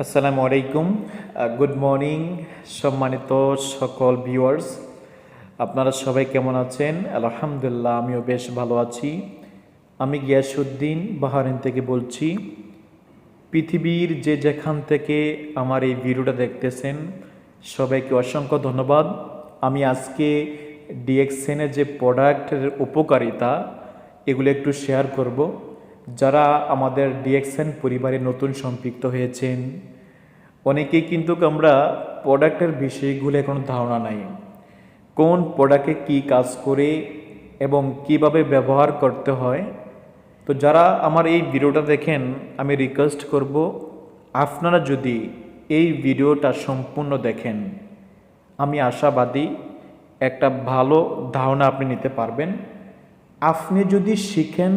আসসালামু আলাইকুম। Good morning সম্মানিত সকল ভিউয়ার্স, আপনারা সবাই কেমন আছেন? আলহামদুলিল্লাহ, আমিও বেশ ভালো আছি। আমি গিয়াসউদ্দিন বাহারাইন থেকে বলছি। পৃথিবীর যে যেখান থেকে আমার এই ভিডিওটা দেখতেছেন সবাইকে অসংখ্য ধন্যবাদ। আমি আজকে ডিএক্সএনের যে প্রোডাক্টের উপকারিতা এগুলো একটু শেয়ার করব। যারা আমাদের ডিএক্সএন পরিবারে নতুন সম্পৃক্ত হয়েছেন, অনেকেই কিন্তু আমরা প্রোডাক্টের বিষয়গুলো এখন ধারণা নাই, কোন প্রোডাক্টে কী কাজ করে এবং কিভাবে ব্যবহার করতে হয়। তো যারা আমার এই ভিডিওটা দেখেন, আমি রিকোয়েস্ট করব আপনারা যদি এই ভিডিওটা সম্পূর্ণ দেখেন, আমি আশাবাদী একটা ভালো ধারণা আপনি নিতে পারবেন। আপনি যদি শিখেন,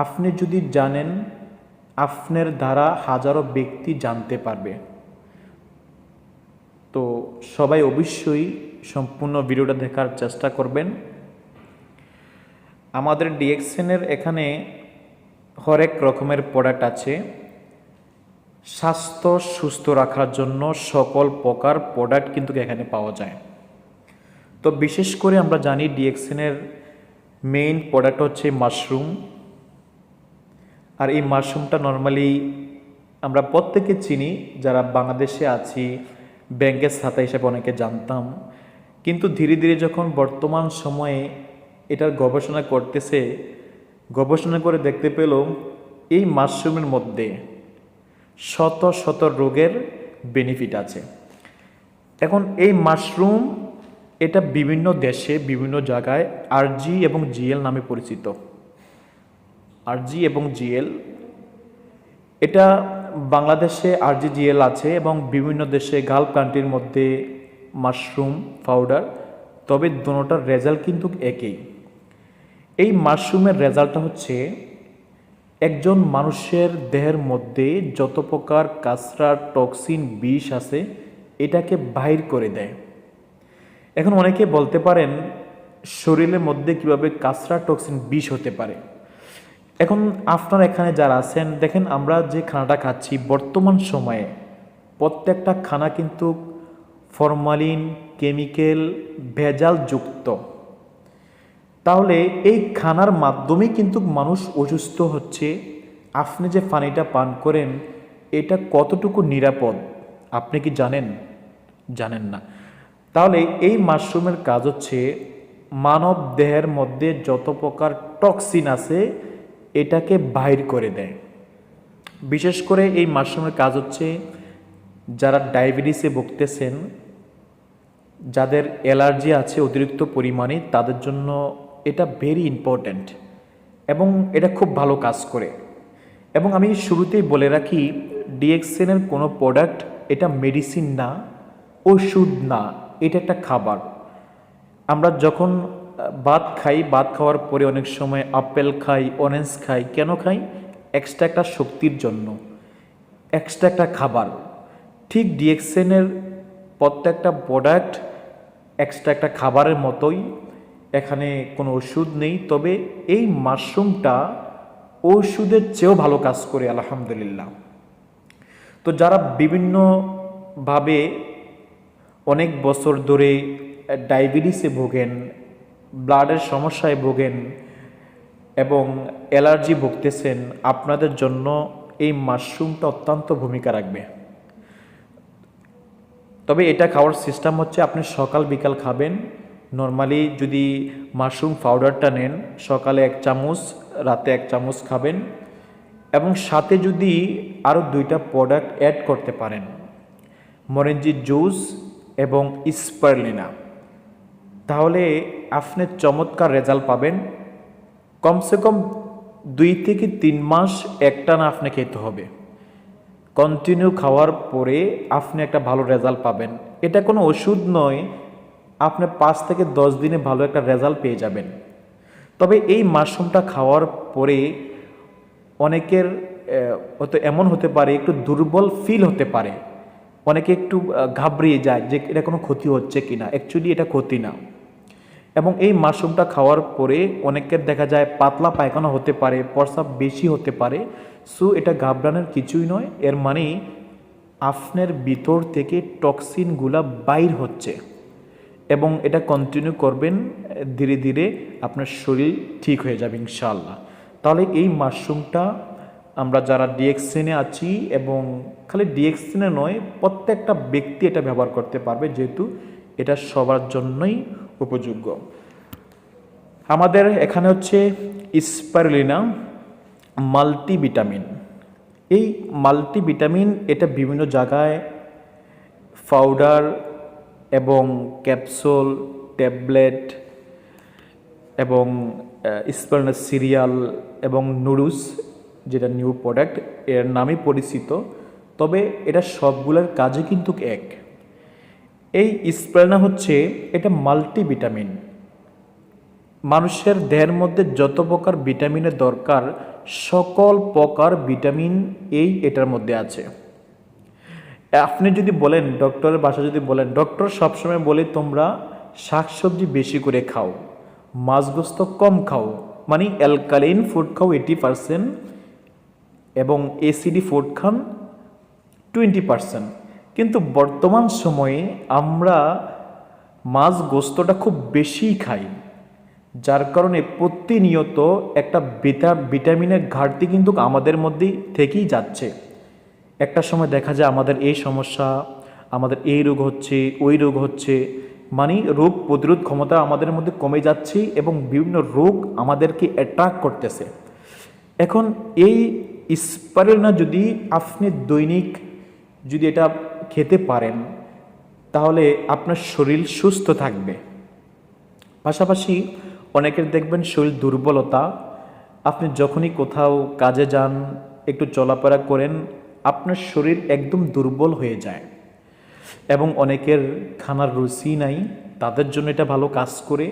আপনি যদি জানেন, আপনার দ্বারা হাজারো ব্যক্তি জানতে পারবে। তো সবাই অবশ্যই সম্পূর্ণ ভিডিওটা দেখার চেষ্টা করবেন। আমাদের ডিএক্সএনের এখানে হরেক রকমের প্রোডাক্ট আছে। স্বাস্থ্য সুস্থ রাখার জন্য সকল প্রকার প্রোডাক্ট কিন্তু এখানে পাওয়া যায়। তো বিশেষ করে আমরা জানি ডিএক্সএনের মেইন প্রোডাক্ট হচ্ছে মাশরুম। আর এই মাশরুমটা নর্মালি আমরা প্রত্যেকে চিনি, যারা বাংলাদেশে আছি ব্যাংকের ছাতা হিসাবে অনেকে জানতাম, কিন্তু ধীরে ধীরে যখন বর্তমান সময়ে এটার গবেষণা করতেছে, গবেষণা করে দেখতে পেল এই মাশরুমের মধ্যে শত শত রোগের বেনিফিট আছে। এখন এই মাশরুম এটা বিভিন্ন দেশে বিভিন্ন জায়গায় আরজি এবং জিএল নামে পরিচিত। আরজি এবং জিএল, এটা বাংলাদেশে আরজি জিএল আছে এবং বিভিন্ন দেশে গালফ কান্ট্রির মধ্যে মাশরুম পাউডার, তবে দুটোটার রেজাল্ট কিন্তু একই। এই মাশরুমের রেজাল্টটা হচ্ছে একজন মানুষের দেহের মধ্যে যত প্রকার কাঁচরা টক্সিন বিষ আছে এটাকে বাহির করে দেয়। এখন অনেকে বলতে পারেন শরীরের মধ্যে কিভাবে কাঁচরা টক্সিন বিষ হতে পারে। এখন আপনার এখানে যারা আছেন দেখেন, আমরা যে খানাটা খাচ্ছি বর্তমান সময়ে প্রত্যেকটা খানা কিন্তু ফরমালিন কেমিক্যাল ভেজাল যুক্ত। তাহলে এই খানার মাধ্যমেই কিন্তু মানুষ অসুস্থ হচ্ছে। আপনি যে পানিটা পান করেন এটা কতটুকু নিরাপদ আপনি কি জানেন? জানেন না। তাহলে এই মাশরুমের কাজ হচ্ছে মানব দেহের মধ্যে যত প্রকার টক্সিন আছে এটাকে বাহির করে দেয়। বিশেষ করে এই মাশরুমের কাজ হচ্ছে যারা ডায়াবেটিসে ভুগতেছেন, যাদের অ্যালার্জি আছে অতিরিক্ত পরিমাণে, তাদের জন্য এটা ভেরি ইম্পর্ট্যান্ট এবং এটা খুব ভালো কাজ করে। এবং আমি শুরুতেই বলে রাখি, ডিএক্সএনের কোনো প্রোডাক্ট এটা মেডিসিন না, ওষুধ না, এটা একটা খাবার। আমরা যখন ভাত খাই, ভাত খাওয়ার পরে অনেক সময় আপেল খাই, অরেঞ্জ খাই, কেন খাই? এক্সট্রা একটা শক্তির জন্য, এক্সট্রা একটা খাবার। ঠিক ডিএক্সএনের প্রত্যেকটা প্রোডাক্ট এক্সট্রা একটা খাবারের মতোই, এখানে কোনো ওষুধ নেই। তবে এই মাশরুমটা ওষুধের চেয়েও ভালো কাজ করে আলহামদুলিল্লাহ। তো যারা বিভিন্নভাবে অনেক বছর ধরে ডায়াবেটিসে ভোগেন, ব্লাডের সমস্যায় ভোগেন এবং অ্যালার্জি ভুগতেছেন, আপনাদের জন্য এই মাশরুমটা অত্যন্ত ভূমিকা রাখবে। তবে এটা খাওয়ার সিস্টেম হচ্ছে আপনি সকাল বিকাল খাবেন। নর্মালি যদি মাশরুম পাউডারটা নেন, সকালে 1 চামচ, রাতে 1 চামচ খাবেন এবং সাথে যদি আরও 2টা প্রোডাক্ট অ্যাড করতে পারেন, মরেঞ্জি জুস এবং স্পারলিনা, তাহলে আপনি চমৎকার রেজাল্ট পাবেন। কমসে কম 2 থেকে 3 মাস একটানা আপনি খেতে হবে। কন্টিনিউ খাওয়ার পরে আপনি একটা ভালো রেজাল্ট পাবেন। এটা কোনো ওষুধ নয়, আপনি 5 থেকে 10 দিনে ভালো একটা রেজাল্ট পেয়ে যাবেন। তবে এই মাশরুমটা খাওয়ার পরে অনেকের হয়তো এমন হতে পারে একটু দুর্বল ফিল হতে পারে, অনেকে একটু ঘাবড়িয়ে যায় যে এটা কোনো ক্ষতি হচ্ছে কি না। অ্যাকচুয়ালি এটা ক্ষতি না। এবং এই মাশরুমটা খাওয়ার পরে অনেকের দেখা যায় পাতলা পায়খানা হতে পারে, প্রস্রাব বেশি হতে পারে। সো এটা ঘাবড়ানোর কিছুই নয়। এর মানে আপনার ভিতর থেকে টক্সিনগুলা বাইর হচ্ছে, এবং এটা কন্টিনিউ করবেন, ধীরে ধীরে আপনার শরীর ঠিক হয়ে যাবে ইনশাআল্লাহ। তাহলে এই মাশরুমটা আমরা যারা ডিএক্সিনে আছি, এবং খালি ডিএক্সিনে নয়, প্রত্যেকটা ব্যক্তি এটা ব্যবহার করতে পারবে, যেহেতু এটা সবার জন্যই উপযোগ্য। আমাদের এখানে হচ্ছে স্পাইরুলিনা মাল্টিভিটামিন। এই মাল্টিভিটামিন এটা বিভিন্ন জায়গায় পাউডার এবং ক্যাপসুল, ট্যাবলেট এবং স্পাইরুলিনা সিরিয়াল এবং নুডলস, যেটা নিউ প্রোডাক্ট, এর নামে পরিচিত। তবে এটা সবগুলোর কাজে কিন্তু এক। এই স্পাইরুলিনা হচ্ছে এটা মাল্টিভিটামিন। মানুষের দেহের মধ্যে যত প্রকার ভিটামিনের দরকার, সকল প্রকার ভিটামিন এটার মধ্যে আছে। আপনি যদি বলেন, ডক্টরের বাসা যদি বলেন, ডক্টর সবসময় বলে তোমরা শাকসবজি বেশি করে খাও, মাছ গোস্ত কম খাও, মানে অ্যালকালাইন ফুড খাও 80% এবং এসিডি ফুড খান 20%। কিন্তু বর্তমান সময়ে আমরা মাছ গোস্তটা খুব বেশি খাই, যার কারণে প্রতিনিয়ত একটা ভিটামিনের ঘাটতি কিন্তু আমাদের মধ্যেই থেকেই যাচ্ছে। একটা সময় দেখা যায় আমাদের এই সমস্যা, আমাদের এই রোগ হচ্ছে, ওই রোগ হচ্ছে, মানে রোগ প্রতিরোধ ক্ষমতা আমাদের মধ্যে কমে যাচ্ছে এবং বিভিন্ন রোগ আমাদেরকে অ্যাট্রাক্ট করতেছে। এখন এই স্পাইরুলিনা যদি আপনি দৈনিক যদি এটা খেতে পারেন, তাহলে আপনার শরীর সুস্থ থাকবে। পাশাপাশি অনেকের দেখবেন শরীর দুর্বলতা, আপনি যখনই কোথাও কাজে যান, একটু চলাফেরা করেন, আপনার শরীর একদম দুর্বল হয়ে যায়। এবং অনেকের খানার রুচি নাই, তাদের জন্য এটা ভালো কাজ করে।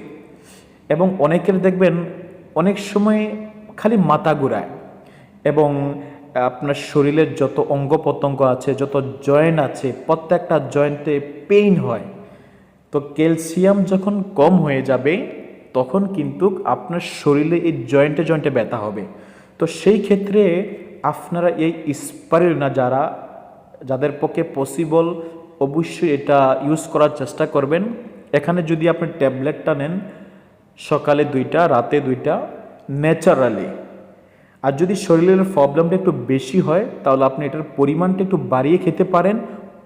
এবং অনেকের দেখবেন অনেক সময় খালি মাথা ঘুরায়, এবং আপনার শরীরের যত অঙ্গ প্রত্যঙ্গ আছে, যত জয়েন্ট আছে, প্রত্যেকটা জয়েন্টে পেইন হয়। তো ক্যালসিয়াম যখন কম হয়ে যাবে, তখন কিন্তু আপনার শরীরে এই জয়েন্টে জয়েন্টে ব্যথা হবে। তো সেই ক্ষেত্রে আপনারা এই স্পাইরুলিনা যাদের পক্ষে পসিবল, অবশ্যই এটা ইউজ করার চেষ্টা করবেন। এখানে যদি আপনি ট্যাবলেটটা নেন, সকালে 2টা, রাতে 2টা, ন্যাচারালি। আর যদি শরীরের প্রবলেমটা একটু বেশি হয়, তাহলে আপনি এটার পরিমাণটা একটু বাড়িয়ে খেতে পারেন,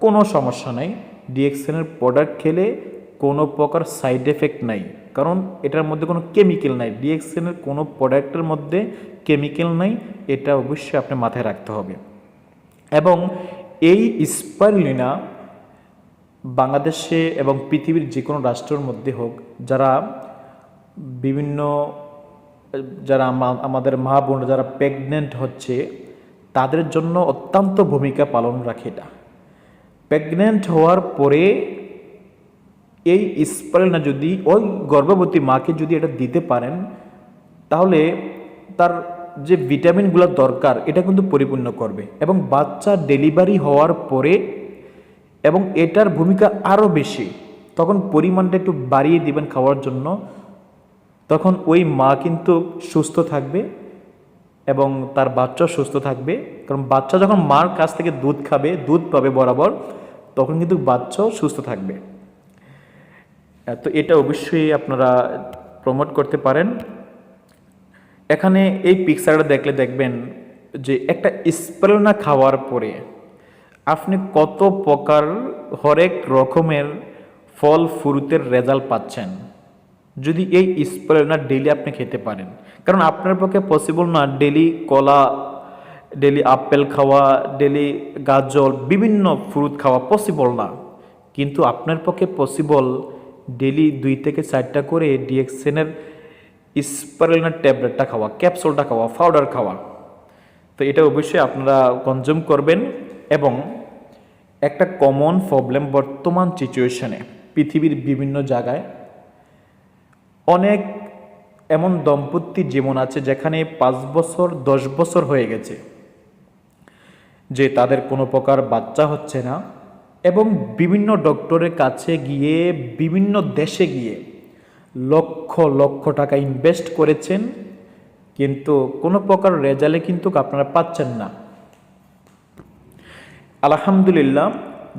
কোনো সমস্যা নাই। ডিএক্সিনের প্রোডাক্ট খেলে কোনো প্রকার সাইড এফেক্ট নাই, কারণ এটার মধ্যে কোনো কেমিক্যাল নাই। ডিএক্সিনের কোনো প্রোডাক্টের মধ্যে কেমিক্যাল নাই, এটা অবশ্যই আপনি মাথায় রাখতে হবে। এবং এই স্পাইরুলিনা বাংলাদেশে এবং পৃথিবীর যে কোনো রাষ্ট্রের মধ্যে হোক, যারা আমাদের মা বোন যারা প্রেগনেন্ট হচ্ছে, তাদের জন্য অত্যন্ত ভূমিকা পালন রাখে এটা। প্রেগনেন্ট হওয়ার পরে এই স্পাইরুলিনা যদি ওই গর্ভবতী মাকে যদি এটা দিতে পারেন, তাহলে তার যে ভিটামিনগুলো দরকার এটা কিন্তু পরিপূর্ণ করবে। এবং বাচ্চা ডেলিভারি হওয়ার পরে, এবং এটার ভূমিকা আরও বেশি, তখন পরিমাণটা একটু বাড়িয়ে দিবেন খাওয়ার জন্য, তখন ওই মা কিন্তু সুস্থ থাকবে এবং তার বাচ্চাও সুস্থ থাকবে। কারণ বাচ্চা যখন মার কাছ থেকে দুধ খাবে, দুধ পাবে বরাবর, তখন কিন্তু বাচ্চাও সুস্থ থাকবে। তো এটা অবশ্যই আপনারা প্রমোট করতে পারেন। এখানে এই পিকচারটা দেখবেন যে একটা স্পাইরুলিনা খাওয়ার পরে আপনি কত প্রকার হরেক রকমের ফল ফ্রুটের রেজাল্ট পাচ্ছেন, যদি এই স্পাইরুলিনা ডেইলি আপনি খেতে পারেন। কারণ আপনার পক্ষে পসিবল না ডেইলি কলা, ডেইলি আপেল খাওয়া, ডেইলি গাজর, বিভিন্ন ফ্রুট খাওয়া পসিবল না। কিন্তু আপনার পক্ষে পসিবল ডেইলি 2 থেকে 4টা করে ডিএক্সিনের স্পাইরুলিনা ট্যাবলেটটা খাওয়া, ক্যাপসুলটা খাওয়া, পাউডার খাওয়া। তো এটা অবশ্যই আপনারা কনজিউম করবেন। এবং একটা কমন প্রবলেম বর্তমান সিচুয়েশনে পৃথিবীর বিভিন্ন জায়গায় অনেক এমন দম্পতি জীবন আছে যেখানে 5 বছর 10 বছর হয়ে গেছে যে তাদের কোনো প্রকার বাচ্চা হচ্ছে না, এবং বিভিন্ন ডক্টরের কাছে গিয়ে, বিভিন্ন দেশে গিয়ে লক্ষ লক্ষ টাকা ইনভেস্ট করেছেন, কিন্তু কোনো প্রকার রেজাল্টে কিন্তু আপনারা পাচ্ছেন না। আলহামদুলিল্লাহ,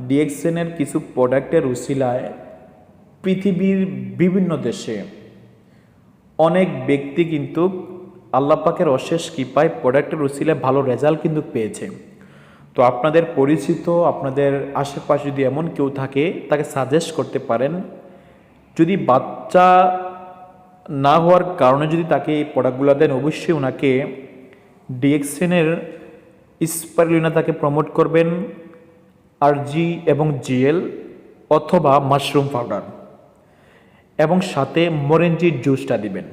ডিএক্সএনের কিছু প্রোডাক্টের উসিলায় পৃথিবীর বিভিন্ন দেশে অনেক ব্যক্তি কিন্তু আল্লাহ পাকের অশেষ কৃপায় প্রোডাক্টের উসিলায় ভালো রেজাল্ট কিন্তু পেয়েছে। তো আপনাদের পরিচিত, আপনাদের আশেপাশে যদি এমন কেউ থাকে, তাকে সাজেস্ট করতে পারেন। যদি বাচ্চা না হওয়ার কারণে যদি তাকে এই প্রোডাক্টগুলো দেন, অবশ্যই ওনাকে ডিএক্সএনের স্পাইরুলিনা তাকে প্রমোট করবেন, আরজি এবং জিএল অথবা মাশরুম পাউডার, এবং সাথে মরেঞ্জির জুসটা দিবেন।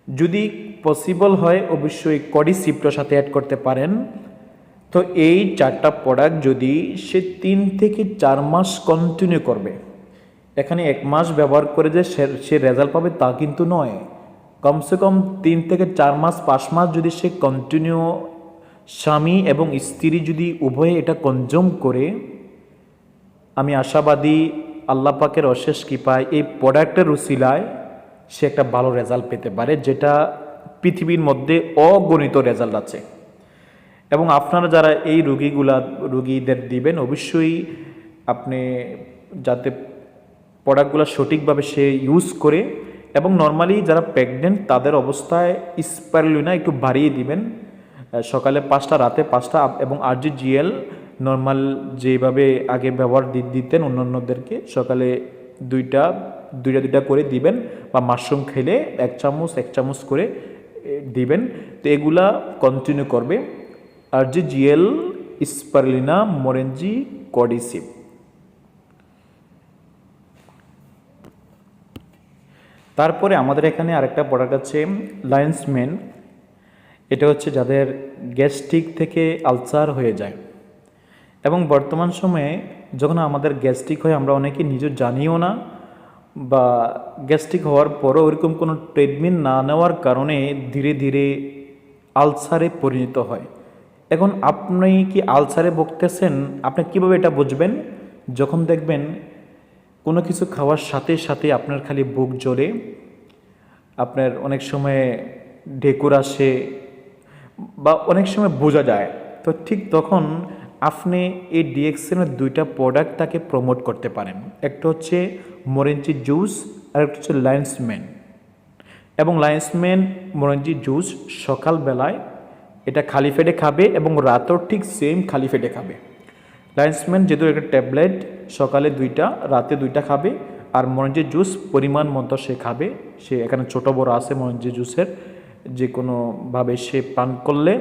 যদি পসিবল হয় অবশ্যই কডিসিপ্টর সাথে অ্যাড করতে পারেন। তো এই 4টা প্রোডাক্ট যদি সে 3 থেকে 4 মাস কন্টিনিউ করবে, এখানে 1 মাস ব্যবহার করে যে সে রেজাল্ট পাবে তা কিন্তু নয়। কমসে কম 3 থেকে 4 মাস 5 মাস যদি সে কন্টিনিউ স্বামী এবং স্ত্রী যদি উভয়ে এটা কনজিউম করে, আমি আশাবাদী আল্লাহ পাকের অশেষ কৃপায় এই প্রোডাক্টের উসিলায় সে একটা ভালো রেজাল্ট পেতে পারে, যেটা পৃথিবীর মধ্যে অগণিত রেজাল্ট আছে। এবং আপনারা যারা এই রুগীদের দিবেন, অবশ্যই আপনি যাতে প্রোডাক্টগুলো সঠিকভাবে সে ইউজ করে, এবং নর্মালি যারা প্রেগনেন্ট তাদের অবস্থায় স্পাইরুলিনা একটু বাড়িয়ে দিবেন, সকালে 5টা রাতে 5টা, এবং আরজি জিএল নর্মাল যেভাবে আগে ব্যবহার দিতেন অন্যান্যদেরকে, সকালে দুইটা করে দিবেন, বা মাশরুম খেলে 1 চামচ করে দিবেন। তো এগুলা কন্টিনিউ করবে, আরজি জিএল, স্পাইরুলিনা, মরেঞ্জি, কডিসিপ। তারপরে আমাদের এখানে আরেকটা প্রোডাক্ট আছে লায়ন্স মেন। এটা হচ্ছে যাদের গ্যাস্ট্রিক থেকে আলসার হয়ে যায়, এবং বর্তমান সময়ে যখন আমাদের গ্যাস্ট্রিক হয় আমরা অনেকে নিজে জানিও না, বা গ্যাস্ট্রিক হওয়ার পরও ওইরকম কোনো ট্রিটমেন্ট না নেওয়ার কারণে ধীরে ধীরে আলসারে পরিণত হয়। এখন আপনি কি আলসারে ভুগতেছেন, আপনি কিভাবে এটা বুঝবেন? যখন দেখবেন কোনো কিছু খাওয়ার সাথে সাথে আপনার খালি বুক জ্বলে, আপনার অনেক সময় ঢেকুর আসে, বা অনেক সময় বোঝা যায়, তো ঠিক তখন আপনি এই ডিএক্সএনের 2টা প্রোডাক্ট তাকে প্রমোট করতে পারেন। একটা হচ্ছে মরেঞ্জি জুস, আর একটা হচ্ছে লায়ন্স মেন। এবং লায়ন্স মেন মরেঞ্জি জুস সকালবেলায় এটা খালি পেটে খাবে, এবং রাতেও ঠিক সেম খালি পেটে খাবে। লায়ন্স মেন যেহেতু একটা ট্যাবলেট, সকালে 2টা রাতে 2টা খাবে, আর মরেঞ্জি জুস পরিমাণ মতো সে খাবে। সে এখানে ছোট বড় আছে মরেঞ্জি জুসের, যে কোনোভাবে সে পান করলে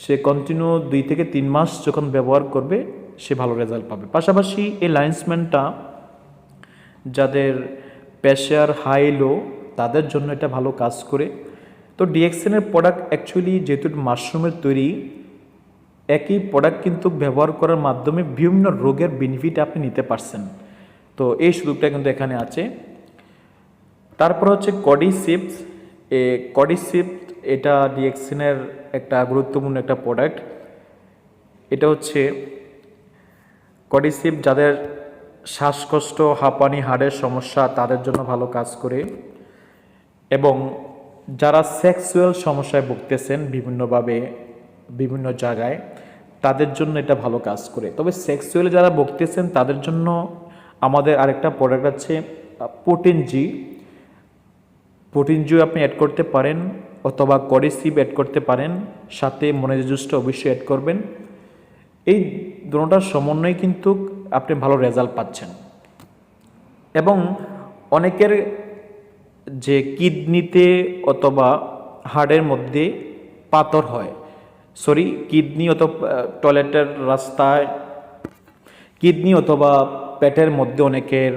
সে কন্টিনিউ 2 থেকে 3 মাস যখন ব্যবহার করবে সে ভালো রেজাল্ট পাবে। পাশাপাশি এই লায়ন্সম্যানটা যাদের প্রেশার হাই লো তাদের জন্য এটা ভালো কাজ করে। তো ডিএক্সএনের প্রোডাক্ট অ্যাকচুয়ালি যেহেতু মাশরুমের তৈরি, একই প্রোডাক্ট কিন্তু ব্যবহার করার মাধ্যমে বিভিন্ন রোগের বেনিফিট আপনি নিতে পারছেন। তো এই সুযোগটা কিন্তু এখানে আছে। তারপর হচ্ছে কডিসিপস। কডিসিপস এটা ডিএক্সএনের একটা গুরুত্বপূর্ণ একটা প্রোডাক্ট। এটা হচ্ছে কডিসিপ যাদের শ্বাসকষ্ট, হাঁপানি, হাড়ের সমস্যা তাদের জন্য ভালো কাজ করে, এবং যারা সেক্সুয়াল সমস্যায় ভুগতেছেন বিভিন্নভাবে বিভিন্ন জায়গায় তাদের জন্য এটা ভালো কাজ করে। তবে সেক্সুয়ালি যারা ভুগতেছেন তাদের জন্য আমাদের আরেকটা প্রোডাক্ট আছে প্রোটিনজি। প্রোটিনজিও আপনি অ্যাড করতে পারেন, অথবা কডিসিপ অ্যাড করতে পারেন, সাথে মরেঞ্জি জুসটা অবশ্যই অ্যাড করবেন। এই দুটোটার সমন্বয়ে কিন্তু আপনি ভালো রেজাল্ট পাচ্ছেন। এবং অনেকের যে কিডনিতে অথবা হাড়ের মধ্যে পাথর হয়, কিডনি অথবা টয়লেটের রাস্তায়, কিডনি অথবা পেটের মধ্যে অনেকের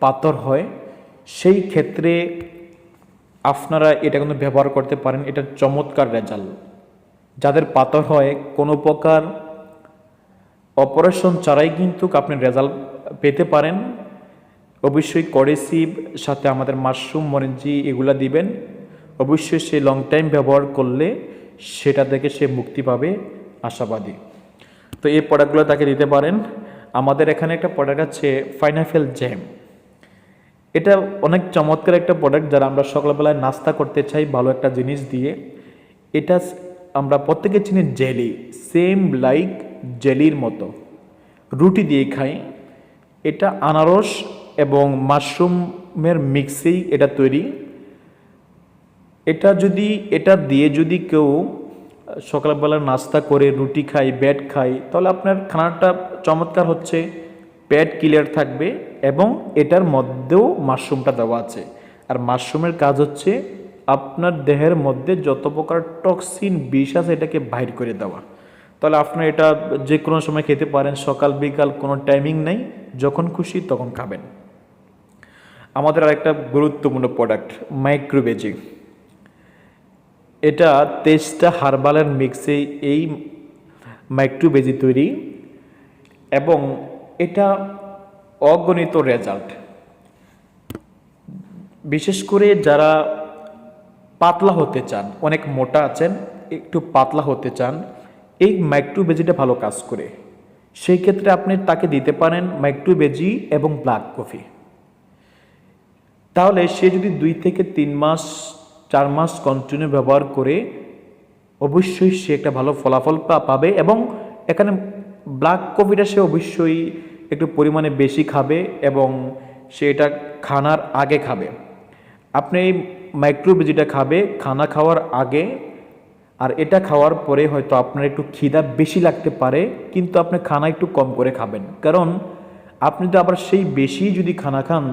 পাথর হয়, সেই ক্ষেত্রে আপনারা এটা কিন্তু ব্যবহার করতে পারেন। এটা চমৎকার রেজাল্ট। যাদের পাথর হয় কোনো প্রকার অপারেশন ছাড়াই কিন্তু আপনি রেজাল্ট পেতে পারেন। অবশ্যই কডিসিপ সাথে আমাদের মাশরুম, মরেঞ্জি এগুলা দিবেন। অবশ্যই সে লং টাইম ব্যবহার করলে সেটা থেকে সে মুক্তি পাবে, আশাবাদী। তো এই প্রোডাক্টগুলো তাকে দিতে পারেন। আমাদের এখানে একটা প্রোডাক্ট আছে পাইনাপেল জ্যাম। এটা অনেক চমৎকার একটা প্রোডাক্ট, যারা আমরা সকালবেলায় নাস্তা করতে চাই ভালো একটা জিনিস দিয়ে। এটা আমরা প্রত্যেকে চিনি জেলি, সেম লাইক জেলির মতো, রুটি দিয়ে খাই। এটা আনারস এবং মাশরুমের মিক্সেই এটা তৈরি। এটা দিয়ে যদি কেউ সকালবেলা নাস্তা করে রুটি খায়, ব্রেড খায়, তাহলে আপনার খানাটা চমৎকার হচ্ছে, পেট ক্লিয়ার থাকবে এবং এটার মধ্যেও মাশরুমটা দেওয়া আছে। আর মাশরুমের কাজ হচ্ছে আপনার দেহের মধ্যে যত প্রকার টক্সিন বিষ আছে এটাকে বাইর করে দেওয়া। তাহলে আপনার এটা যে কোনো সময় খেতে পারেন, সকাল বিকাল কোনো টাইমিং নেই, যখন খুশি তখন খাবেন। আমাদের আরেকটা গুরুত্বপূর্ণ প্রোডাক্ট মাইক্রোভেজি। এটা 23টা হার্বালের মিক্সে এই মাইক্রোভেজি তৈরি এবং এটা অগণিত রেজাল্ট। বিশেষ করে যারা পাতলা হতে চান, অনেক মোটা আছেন, একটু পাতলা হতে চান, এই মাইক্রোভেজিটা ভালো কাজ করে। সেই ক্ষেত্রে আপনি তাকে দিতে পারেন মাইক্রোভেজি এবং ব্ল্যাক কফি। তাহলে সে যদি 2 থেকে 3 মাস 4 মাস কন্টিনিউ ব্যবহার করে অবশ্যই সে একটা ভালো ফলাফল পাবে। এবং এখানে ব্ল্যাক কফিটা সে অবশ্যই একটু পরিমাণে বেশি খাবে এবং সে এটা খানার আগে খাবে। আপনি এই মাইক্রোভেজিটা খাবে খানা খাওয়ার আগে, আর এটা খাওয়ার পরে হয়তো আপনার একটু খিদা বেশি লাগতে পারে, কিন্তু আপনি খানা একটু কম করে খাবেন। কারণ আপনি তো আবার সেই বেশি যদি খানা খান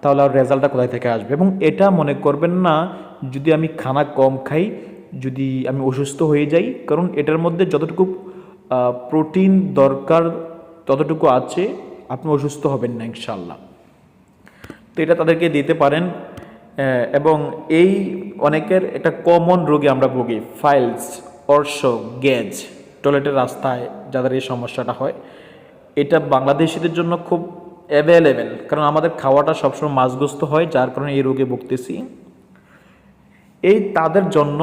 তাহলে আর রেজাল্টটা কোথায় থেকে আসবে। এবং এটা মনে করবেন না যদি আমি খানা কম খাই যদি আমি অসুস্থ হয়ে যাই, কারণ এটার মধ্যে যতটুকু প্রোটিন দরকার ততটুকু আছে, আপনি অসুস্থ হবেন না ইনশাল্লাহ। তো এটা তাদেরকে দিতে পারেন। এবং এই অনেকের একটা কমন রোগে আমরা ভুগি, ফাইলস, অর্শ, গ্যাজ, টয়লেটের রাস্তায় যাদের এই সমস্যাটা হয়, এটা বাংলাদেশিদের জন্য খুব অ্যাভেলেবেল, কারণ আমাদের খাওয়াটা সবসময় মাছগ্রস্ত হয়, যার কারণে এই রোগে ভুগতেছি। তাদের জন্য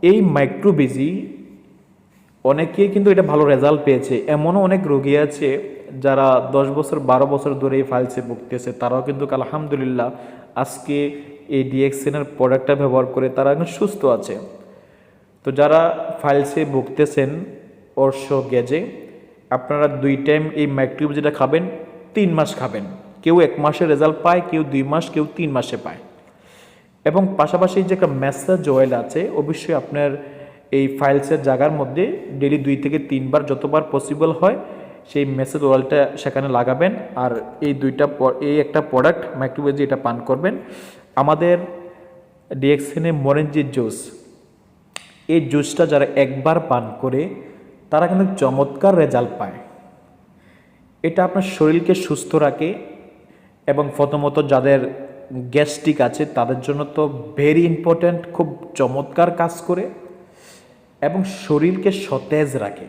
এই মাইক্রোভেজি অনেকেই কিন্তু এটা ভালো রেজাল্ট পেয়েছে। এমনও অনেক রোগী আছে যারা 10 বছর 12 বছর ধরে এই ফাইলসে ভুগতেছে, তারাও কিন্তু আলহামদুলিল্লাহ আজকে এই ডিএক্সএনের প্রোডাক্টটা ব্যবহার করে তারা এখন সুস্থ আছে। তো যারা ফাইলসে ভুগতেছেন অর্শ গেজে, আপনারা 2 টাইম এই মাইক্রোভেজিটা খাবেন, 3 মাস খাবেন। কেউ 1 মাসে রেজাল্ট পায়, কেউ 2 মাস, কেউ 3 মাসে পায়। এবং পাশাপাশি যে একটা ম্যাসাজ অয়েল আছে, অবশ্যই আপনার এই ফাইলসের জায়গার মধ্যে ডেলি 2 থেকে 3 বার যতবার পসিবল হয় সেই ম্যাসাজ অয়েলটা সেখানে লাগাবেন। আর এই একটা প্রোডাক্ট মাইক্রোভেজি এটা পান করবেন। আমাদের ডিএক্সএনে মরেঞ্জির জুস, এই জুসটা যারা একবার পান করে তারা কিন্তু চমৎকার রেজাল্ট পায়। এটা আপনার শরীরকে সুস্থ রাখে এবং প্রথমত যাদের গ্যাস্ট্রিক আছে তাদের জন্য তো ভেরি ইম্পর্ট্যান্ট, খুব চমৎকার কাজ করে এবং শরীরকে সতেজ রাখে।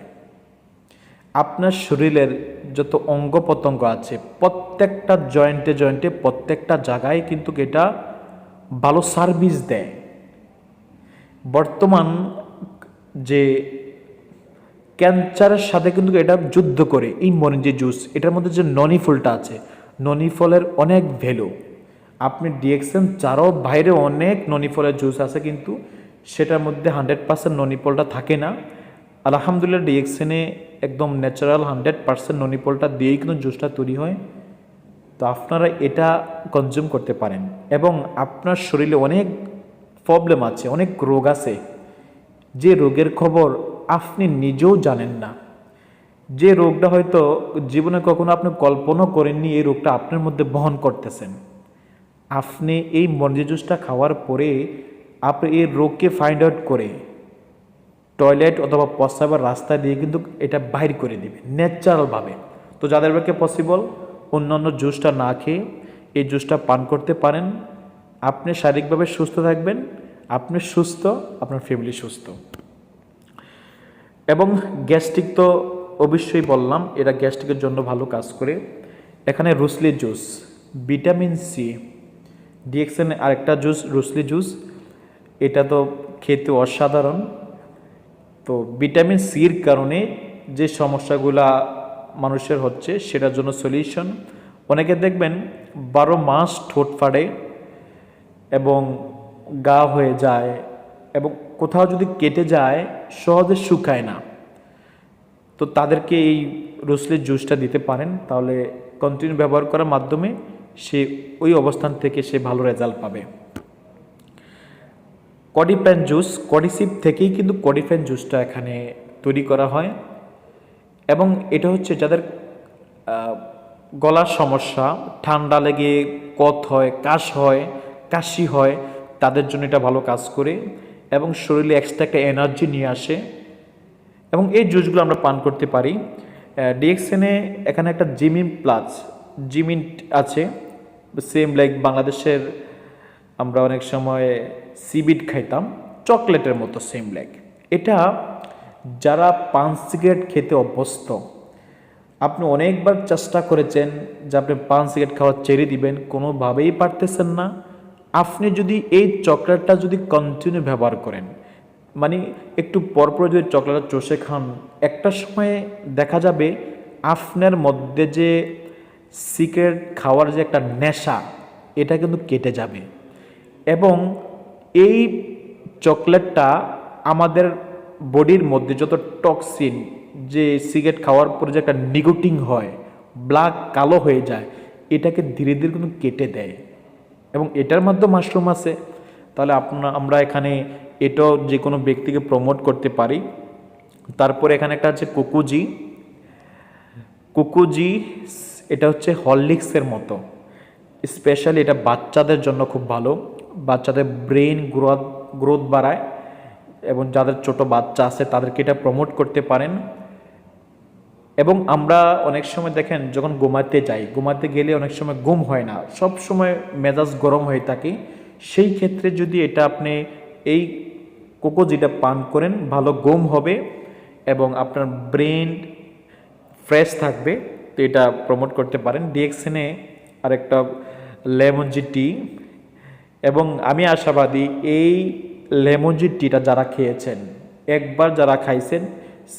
আপনার শরীরের যত অঙ্গ প্রত্যঙ্গ আছে প্রত্যেকটা জয়েন্টে প্রত্যেকটা জায়গায় কিন্তু এটা ভালো সার্ভিস দেয়। বর্তমান যে ক্যান্সারের সাথে কিন্তু এটা যুদ্ধ করে এই মরিঞ্জি জুস। এটার মধ্যে যে ননি ফুলটা আছে, ননি ফলের অনেক ভ্যালু। আপনি ডিএক্সএন ছাড়াও বাইরে অনেক ননি ফলের জুস আছে, কিন্তু সেটার মধ্যে 100% ননি ফলটা থাকে না। আলহামদুলিল্লাহ ডিএক্সএনে একদম ন্যাচারাল 100% ননি ফলটা দিয়েই কিন্তু জুসটা তৈরি হয়। তো আপনারা এটা কনজিউম করতে পারেন। এবং আপনার শরীরে অনেক প্রবলেম আছে, অনেক রোগ আছে, যে রোগের খবর আপনি নিজেও জানেন না, যে রোগটা হয়তো জীবনে কখনো আপনি কল্পনা করেননি, এই রোগটা আপনার মধ্যে বহন করতেছেন। আপনি এই মরিঞ্জি জুসটা খাওয়ার পরে আপনি এই রোগকে ফাইন্ড আউট করে টয়লেট অথবা প্রস্রাবের রাস্তা দিয়ে কিন্তু এটা বাইর করে দিবে ন্যাচারালভাবে। তো যাদের পক্ষে পসিবল অন্যান্য জুসটা না খেয়ে এই জুসটা পান করতে পারেন। আপনি শারীরিকভাবে সুস্থ থাকবেন, আপনি সুস্থ, আপনার ফ্যামিলি সুস্থ। এবং গ্যাস্ট্রিক তো অবশ্যই বললাম, এটা গ্যাস্ট্রিকের জন্য ভালো কাজ করে। এখানে রুসলি জুস, ভিটামিন সি, ডিএক্সএন আরেকটা জুস রুসলি জুস, এটা তো খেতে অসাধারণ। তো ভিটামিন সির কারণে যে সমস্যাগুলা মানুষের হচ্ছে সেটার জন্য সলিউশন। অনেকে দেখবেন 12 মাস ঠোঁট ফাটে এবং গা হয়ে যায় এবং কোথাও যদি কেটে যায় সহজে শুকায় না। তো তো তাদেরকে এই রুসলির জুসটা দিতে পারেন, তাহলে কন্টিনিউ ব্যবহার করার মাধ্যমে সে ওই অবস্থান থেকে সে ভালো রেজাল্ট পাবে। কডিফ্যান জুস, কডিসিপ থেকেই কিন্তু কডিফ্যান জুসটা এখানে তৈরি করা হয়, এবং এটা হচ্ছে যাদের গলার সমস্যা, ঠান্ডা লেগে কফ হয়, কাশি হয়, তাদের জন্য এটা ভালো কাজ করে এবং শরীরে এক্সট্রা একটা এনার্জি নিয়ে আসে, এবং এই জুসগুলো আমরা পান করতে পারি। ডিএক্সএনে এখানে একটা জিমিন প্লাস জিমিন আছে, সেম লাইক বাংলাদেশের আমরা অনেক সময় সিবিট খাইতাম, চকলেটের মতো সেম লাইক। এটা যারা পান সিগারেট খেতে অভ্যস্ত, আপনি অনেকবার চেষ্টা করেছেন যে আপনি পান সিগারেট খাওয়া ছেড়ে দিবেন, কোনোভাবেই পারতেছেন না। আপনি যদি এই চকলেটটা যদি কন্টিনিউ ব্যবহার করেন, মানে একটু পরপর যদি চকলেটটা চষে খান, একটা সময়ে দেখা যাবে আপনার মধ্যে যে সিগারেট খাওয়ার যে একটা নেশা, এটা কিন্তু কেটে যাবে। এবং এই চকলেটটা আমাদের বডির মধ্যে যত টক্সিন, যে সিগারেট খাওয়ার পরে যে একটা নিকোটিন হয়, ব্লাড কালো হয়ে যায়, এটাকে ধীরে ধীরে কিন্তু কেটে দেয়, এবং এটার মধ্যে মাশরুম আছে। তাহলে আমরা এখানে এটাও যে কোনো ব্যক্তিকে প্রমোট করতে পারি। তারপরে এখানে একটা আছে কুকুজি, এটা হচ্ছে হরলিক্সের মতো, স্পেশালি এটা বাচ্চাদের জন্য খুব ভালো, বাচ্চাদের ব্রেন গ্রোথ বাড়ায়, এবং যাদের ছোট বাচ্চা আছে তাদেরকে এটা প্রমোট করতে পারেন। এবং আমরা অনেক সময় দেখেন যখন ঘুমাতে গেলে অনেক সময় ঘুম হয় না, সব সময় মেজাজ গরম হয়ে থাকে, সেই ক্ষেত্রে যদি এটা আপনি এই কোকোজিটা পান করেন, ভালো ঘুম হবে এবং আপনার ব্রেন ফ্রেশ থাকবে। তো এটা প্রমোট করতে পারেন। ডিএক্সএনে আরেকটা লেমনজি টি, এবং আমি আশাবাদী এই লেমনজি টিটা যারা খেয়েছেন, একবার যারা খাইছেন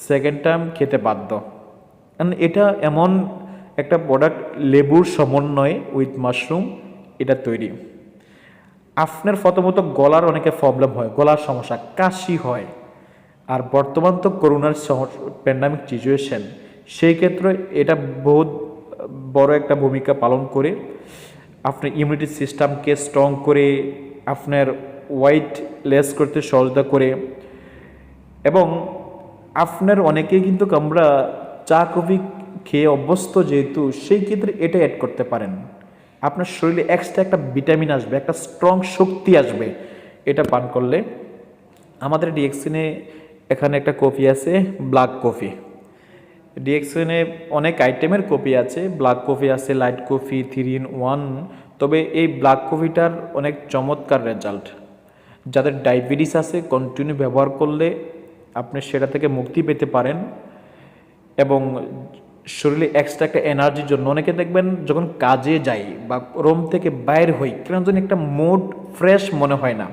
সেকেন্ড টাইম খেতে বাধ্য, কারণ এটা এমন একটা প্রোডাক্ট, লেবুর সমন্বয়ে উইথ মাশরুম এটা তৈরি। আপনার প্রথমত গলার অনেকে প্রবলেম হয়, গলার সমস্যা, কাশি হয়, আর বর্তমান তো করোনার প্যান্ডামিক সিচুয়েশন, সেই ক্ষেত্রে এটা বহুত বড় একটা ভূমিকা পালন করে, আপনার ইমিউনিটি সিস্টেমকে স্ট্রং করে, আপনার ওয়েট লেস করতে সহযোগিতা করে, এবং আপনার অনেকেই কিন্তু আমরা চা কফি খেয়ে অভ্যস্ত যেহেতু, সেই ক্ষেত্রে এটা অ্যাড করতে পারেন। আপনার শরীরে এক্সট্রা একটা ভিটামিন আসবে, একটা স্ট্রং শক্তি আসবে এটা পান করলে। আমাদের ডিএক্সএনে এখানে একটা কফি আছে, ব্ল্যাক কফি। ডিএক্সএনে অনেক আইটেমের কফি আছে, ব্ল্যাক কফি আছে, লাইট কফি, 3-in-1। তবে এই ব্ল্যাক কফিটার অনেক চমৎকার রেজাল্ট। যাদের ডায়াবেটিস আছে, কন্টিনিউ ব্যবহার করলে আপনি সেটা থেকে মুক্তি পেতে পারেন, এবং শরীরে এক্সট্রা একটা এনার্জির জন্য অনেকে দেখবেন যখন কাজে যাই বা রুম থেকে বাইর হই, কেন যেন একটা মুড ফ্রেশ মনে হয় না।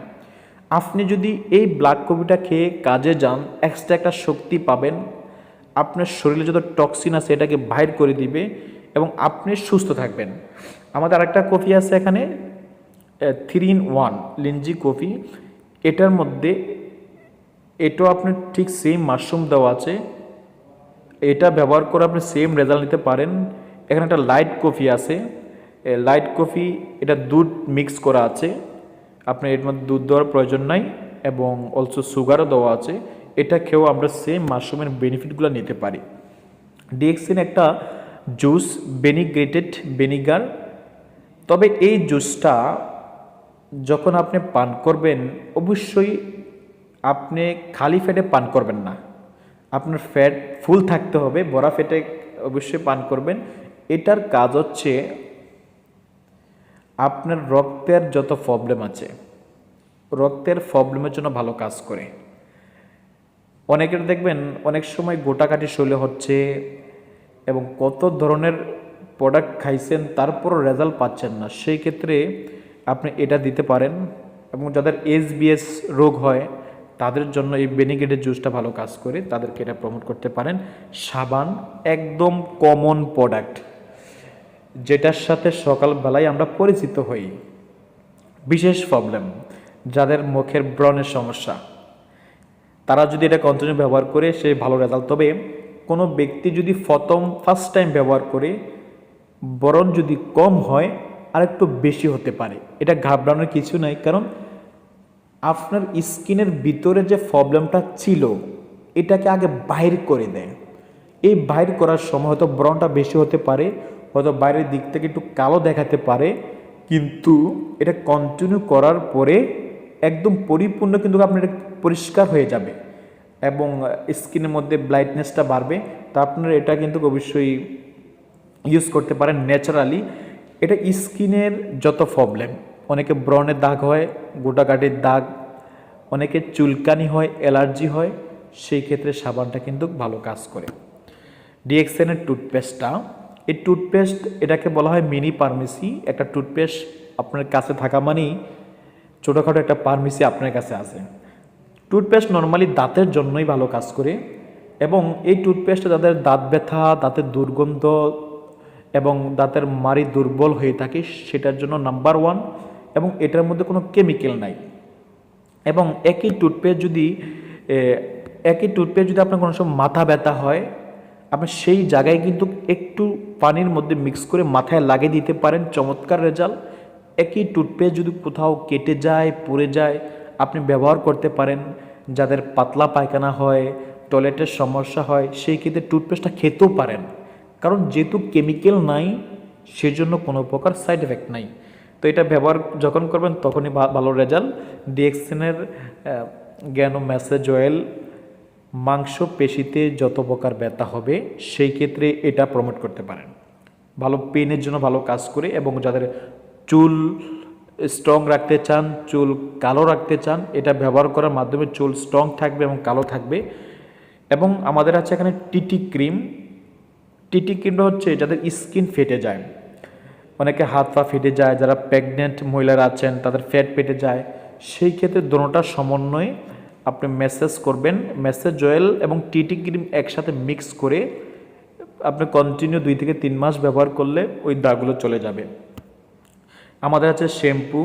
আপনি যদি এই ব্ল্যাক কফিটা খেয়ে কাজে যান, এক্সট্রা একটা শক্তি পাবেন, আপনার শরীরে যত টক্সিন আছে এটাকে বাইর করে দিবে, এবং আপনি সুস্থ থাকবেন। আমাদের আরেকটা কফি আছে এখানে, 3-in-1 লিঞ্জি কফি। এটার মধ্যে এটাও আপনি ঠিক সেম মাশরুম দেওয়া আছে, এটা ব্যবহার করে আপনি সেম রেজাল্ট নিতে পারেন। এখানে একটা লাইট কফি আছে, লাইট কফি, এটা দুধ মিক্স করা আছে, আপনি এর মধ্যে দুধ দেওয়ার প্রয়োজন নাই, এবং অলসো সুগারও দেওয়া আছে। এটা খেয়েও আমরা সেম মাশরুমের বেনিফিটগুলো নিতে পারি। ডিএক্সএন একটা জুস, বেনিগ্রেটেড ভিনিগার। তবে এই জুসটা যখন আপনি পান করবেন, অবশ্যই আপনি খালি পেটে পান করবেন না, আপনার ফ্যাট ফুল থাকতে হবে, বড়া ফ্যাটে অবশ্যই পান করবেন। এটার কাজ হচ্ছে আপনার রক্তের যত প্রবলেম আছে, রক্তের প্রবলেমের জন্য ভালো কাজ করে। অনেকের দেখবেন অনেক সময় গোটাকাটি শৈলে হচ্ছে, এবং কত ধরনের প্রোডাক্ট খাইছেন তারপরও রেজাল্ট পাচ্ছেন না, সেই ক্ষেত্রে আপনি এটা দিতে পারেন। এবং যাদের এসবিএস রোগ হয় তাদের জন্য এই বেনিগ্রেটেড জুসটা ভালো কাজ করে, তাদেরকে এটা প্রমোট করতে পারেন। সাবান একদম কমন প্রোডাক্ট, যেটার সাথে সকালবেলায় আমরা পরিচিত হই। বিশেষ প্রবলেম যাদের মুখের ব্রণের সমস্যা, তারা যদি এটা কন্টিনিউ ব্যবহার করে সে ভালো রেজাল্ট। তবে কোনো ব্যক্তি যদি ফার্স্ট টাইম ব্যবহার করে বরং যদি কম হয় আর একটু বেশি হতে পারে, এটা ঘাবড়ানোর কিছু নাই। কারণ আপনার স্কিনের ভিতরে যে প্রবলেমটা ছিল এটাকে আগে বাইর করে দেয়। এই বাইর করার সময় হয়তো ব্রণটা বেশি হতে পারে, হয়তো বাইরের দিক থেকে একটু কালো দেখাতে পারে, কিন্তু এটা কন্টিনিউ করার পরে একদম পরিপূর্ণ কিন্তু আপনার পরিষ্কার হয়ে যাবে এবং স্কিনের মধ্যে ব্রাইটনেসটা বাড়বে। তা আপনারা এটা কিন্তু অবশ্যই ইউজ করতে পারেন ন্যাচারালি। এটা স্কিনের যত প্রবলেম, অনেকে ব্রণের দাগ হয়, গোটাকাটির দাগ, অনেকে চুলকানি হয়, অ্যালার্জি হয়, সেই ক্ষেত্রে সাবানটা কিন্তু ভালো কাজ করে। ডিএক্সএনের টুথপেস্টটা, এই টুথপেস্ট এটাকে বলা হয় মিনি ফার্মেসি। একটা টুথপেস্ট আপনার কাছে থাকা মানেই ছোটোখাটো একটা ফার্মেসি আপনার কাছে আছে। টুথপেস্ট নর্মালি দাঁতের জন্যই ভালো কাজ করে এবং এই টুথপেস্টে যাদের দাঁত ব্যথা, দাঁতের দুর্গন্ধ এবং দাঁতের মাড়ি দুর্বল হয়ে থাকে সেটার জন্য নাম্বার 1। এবং এটার মধ্যে কোনো কেমিক্যাল নাই। এবং একই টুথপেস্ট যদি আপনার কোনো সময় মাথা ব্যথা হয়, আপনি সেই জায়গায় কিন্তু একটু পানির মধ্যে মিক্স করে মাথায় লাগিয়ে দিতে পারেন, চমৎকার রেজাল্ট। একই টুথপেস্ট যদি কোথাও কেটে যায়, পুড়ে যায়, আপনি ব্যবহার করতে পারেন। যাদের পাতলা পায়খানা হয়, টয়লেটের সমস্যা হয়, সেই ক্ষেত্রে টুথপেস্টটা খেতেও পারেন। কারণ যেহেতু কেমিক্যাল নাই সেজন্য কোনো প্রকার সাইড এফেক্ট নাই। তো এটা ব্যবহার যখন করবেন তখনই ভালো রেজাল্ট। ডিএক্সএনের জ্ঞান ম্যাসেজ অয়েল মাংস পেশিতে যত প্রকার ব্যথা হবে সেই ক্ষেত্রে এটা প্রমোট করতে পারেন। ভালো পেনের জন্য ভালো কাজ করে। এবং যাদের চুল স্ট্রং রাখতে চান, চুল কালো রাখতে চান, এটা ব্যবহার করার মাধ্যমে চুল স্ট্রং থাকবে এবং কালো থাকবে। এবং আমাদের আছে এখানে টিটি ক্রিম। টিটি ক্রিমটা হচ্ছে যাদের স্কিন ফেটে যায়, অনেকে হাত পা ফেটে যায়, যারা প্রেগনেন্ট মহিলারা আছেন তাদের ফ্যাট পেটে যায়, সেই ক্ষেত্রে দোনোটার সমন্বয়ে আপনি ম্যাসেজ করবেন। ম্যাসেজ অয়েল এবং টিটি ক্রিম একসাথে মিক্স করে আপনি কন্টিনিউ 2 থেকে 3 মাস ব্যবহার করলে ওই দাগগুলো চলে যাবে। আমাদের আছে শ্যাম্পু,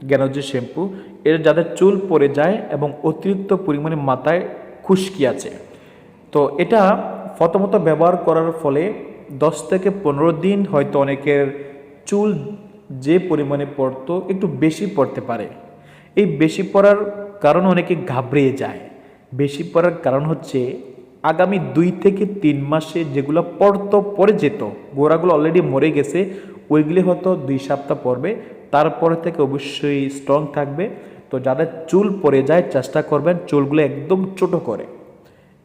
জ্ঞানোজি শ্যাম্পু। এর যাদের চুল পড়ে যায় এবং অতিরিক্ত পরিমাণে মাথায় খুশকি আছে, তো এটা প্রথমত ব্যবহার করার ফলে 10 থেকে 15 দিন হয়তো অনেকের চুল যে পরিমাণে পড়তো একটু বেশি পড়তে পারে। এই বেশি পড়ার কারণে অনেকে ঘাবড়ে যায়। বেশি পড়ার কারণ হচ্ছে আগামী 2 থেকে 3 মাসে যেগুলো পড়ে যেত, গোড়াগুলো অলরেডি মরে গেছে, ওইগুলি হয়তো 2 সপ্তাহ পড়বে, তারপরে থেকে অবশ্যই স্ট্রং থাকবে। তো যাদের চুল পড়ে যায় চেষ্টা করবেন চুলগুলো একদম ছোট করে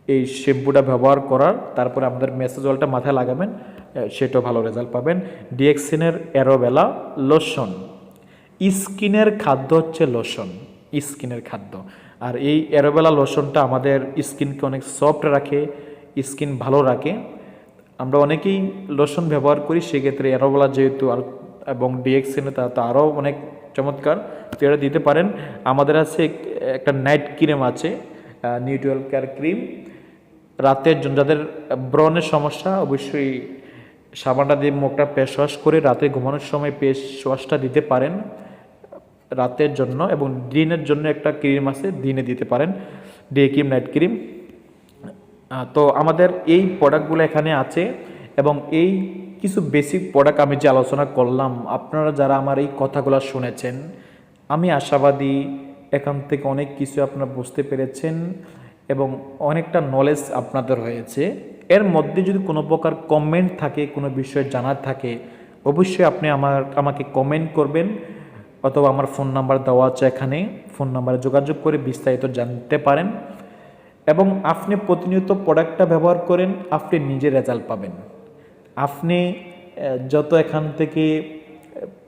এই শ্যাম্পুটা ব্যবহার করার, তারপরে আমাদের ম্যাসেজ অয়েলটা মাথায় লাগাবেন, সেটাও ভালো রেজাল্ট পাবেন। ডিএক্সিনের অ্যারোভেলা লোশন। স্কিনের খাদ্য হচ্ছে লোশন, স্কিনের খাদ্য। আর এই অ্যারোভেলা লোশনটা আমাদের স্কিনকে অনেক সফট রাখে, স্কিন ভালো রাখে। আমরা অনেকেই লোশন ব্যবহার করি, সেক্ষেত্রে অ্যারোভেলা যেহেতু আর এবং ডিএক্সিনে তা তো আরও অনেক চমৎকার, তো এটা দিতে পারেন। আমাদের আছে একটা নাইট ক্রিম আছে, নিউট্রাল কেয়ার ক্রিম। রাতের জন্য যাদের ব্রণের সমস্যা অবশ্যই সাবানটা দিয়ে মুখটা ফেস ওয়াশ করে রাতে ঘুমানোর সময় ফেস ওয়াশটা দিতে পারেন রাতের জন্য। এবং দিনের জন্য একটা ক্রিম আছে, দিনে দিতে পারেন, ডে ক্রিম, নাইট ক্রিম। তো আমাদের এই প্রোডাক্টগুলো এখানে আছে। এবং এই কিছু বেসিক প্রোডাক্ট আমি যে আলোচনা করলাম, আপনারা যারা আমার এই কথাগুলো শুনেছেন, আমি আশাবাদী এখান থেকে অনেক কিছু আপনারা বুঝতে পেরেছেন এবং অনেকটা নলেজ আপনাদের হয়েছে। এর মধ্যে যদি কোনো প্রকার কমেন্ট থাকে, কোনো বিষয় জানার থাকে, অবশ্যই আপনি আমাকে কমেন্ট করবেন, অথবা আমার ফোন নাম্বার দেওয়া আছে এখানে, ফোন নাম্বারে যোগাযোগ করে বিস্তারিত জানতে পারেন। এবং আপনি প্রতিনিয়ত প্রোডাক্টটা ব্যবহার করেন, আপনি নিজে রেজাল্ট পাবেন। আপনি যত এখান থেকে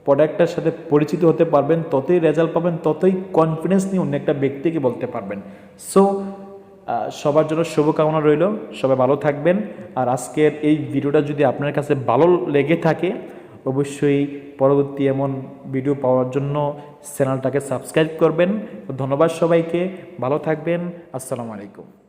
প্রোডাক্টটার সাথে পরিচিত হতে পারবেন, ততই রেজাল্ট পাবেন, ততই কনফিডেন্স নিয়ে অন্য একটা ব্যক্তিকে বলতে পারবেন। সো সবার জন্য শুভকামনা রইল, সবাই ভালো থাকবেন। আর আজকের এই ভিডিওটা যদি আপনার কাছে ভালো লেগে থাকে, অবশ্যই পরবর্তী এমন ভিডিও পাওয়ার জন্য চ্যানেলটাকে সাবস্ক্রাইব করবেন। ধন্যবাদ সবাইকে, ভালো থাকবেন, আসসালামু আলাইকুম।